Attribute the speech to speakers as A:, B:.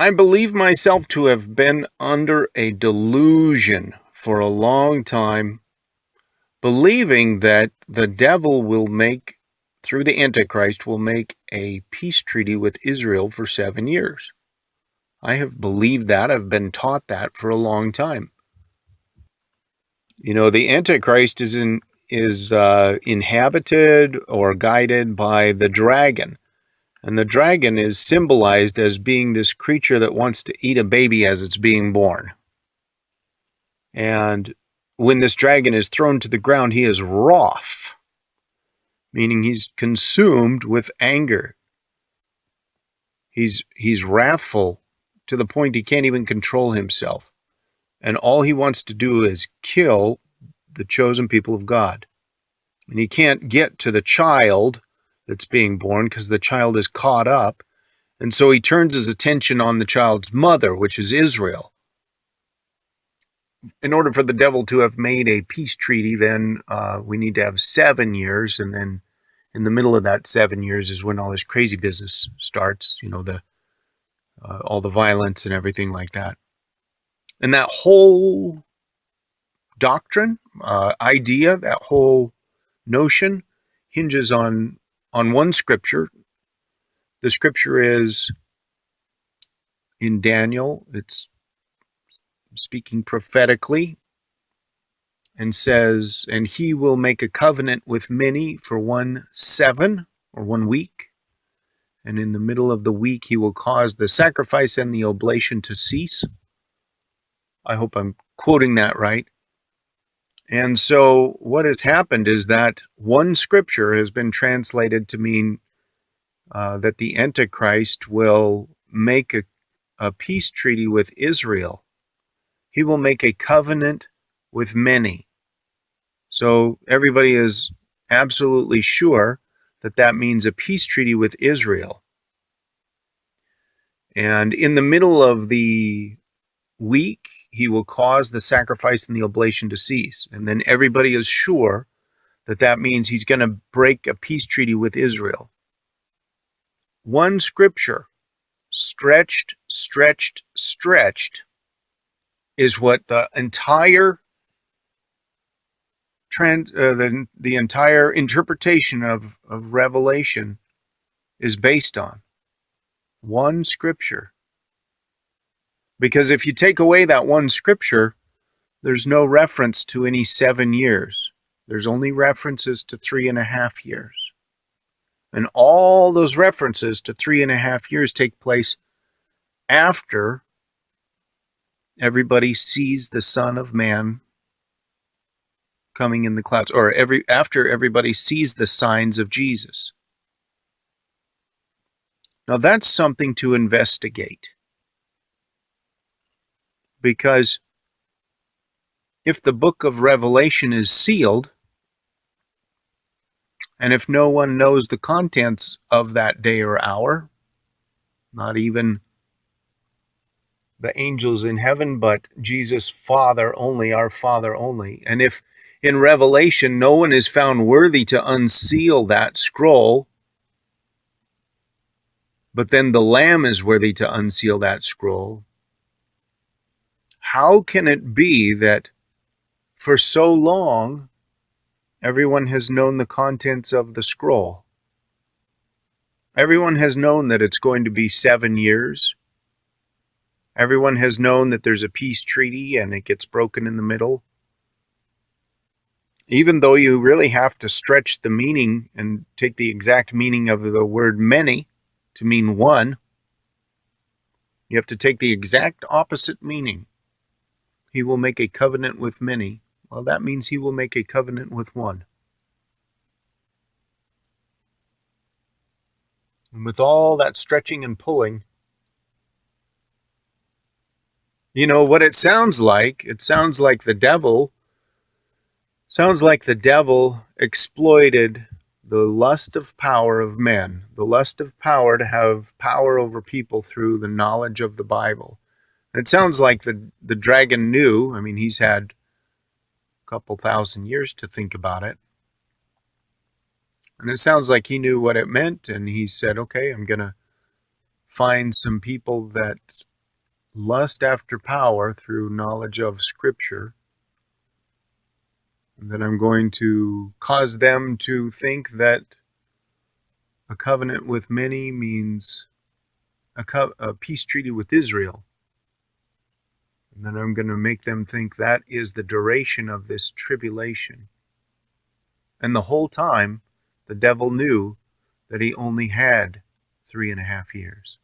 A: I believe myself to have been under a delusion for a long time, believing that the devil will make, through the Antichrist, will make a peace treaty with Israel for 7 years. I have believed that. I've been taught that for a long time. You know, the Antichrist is inhabited or guided by the dragon. And the dragon is symbolized as being this creature that wants to eat a baby as it's being born. And when this dragon is thrown to the ground, he is wroth, meaning he's consumed with anger. He's wrathful to the point he can't even control himself. And all he wants to do is kill the chosen people of God. And he can't get to the child that's being born because the child is caught up. And so he turns his attention on the child's mother, which is Israel. In order for the devil to have made a peace treaty, then we need to have 7 years. And then in the middle of that 7 years is when all this crazy business starts, you know, all the violence and everything like that. And that whole doctrine, idea, that whole notion hinges on one scripture. The scripture is in Daniel. It's speaking prophetically and says, and he will make a covenant with many for 1 7 or 1 week. And in the middle of the week, he will cause the sacrifice and the oblation to cease. I hope I'm quoting that right. And so what has happened is that one scripture has been translated to mean that the Antichrist will make a peace treaty with Israel. He will make a covenant with many. So everybody is absolutely sure that that means a peace treaty with Israel. And in the middle of the week, he will cause the sacrifice and the oblation to cease. And then everybody is sure that that means he's going to break a peace treaty with Israel. One scripture, stretched, is what the entire the entire interpretation of Revelation is based on. One scripture. Because if you take away that one scripture, there's no reference to any 7 years. There's only references to 3.5 years. And all those references to 3.5 years take place after everybody sees the Son of Man coming in the clouds, or after everybody sees the signs of Jesus. Now that's something to investigate. Because if the book of Revelation is sealed, and if no one knows the contents of that day or hour, not even the angels in heaven, but Jesus' Father only, our Father only, and if in Revelation no one is found worthy to unseal that scroll, but then the Lamb is worthy to unseal that scroll, how can it be that for so long everyone has known the contents of the scroll? Everyone has known that it's going to be 7 years. Everyone has known that there's a peace treaty and it gets broken in the middle. Even though you really have to stretch the meaning and take the exact meaning of the word many to mean one, you have to take the exact opposite meaning. He will make a covenant with many. Well, that means he will make a covenant with one. And with all that stretching and pulling, you know what it sounds like? It sounds like the devil exploited the lust of power of men, the lust of power to have power over people through the knowledge of the Bible. It sounds like the dragon knew. I mean, he's had a couple thousand years to think about it. And it sounds like he knew what it meant, and he said, okay, I'm going to find some people that lust after power through knowledge of Scripture. And then I'm going to cause them to think that a covenant with many means a peace treaty with Israel. And then I'm going to make them think that is the duration of this tribulation. And the whole time, the devil knew that he only had 3.5 years.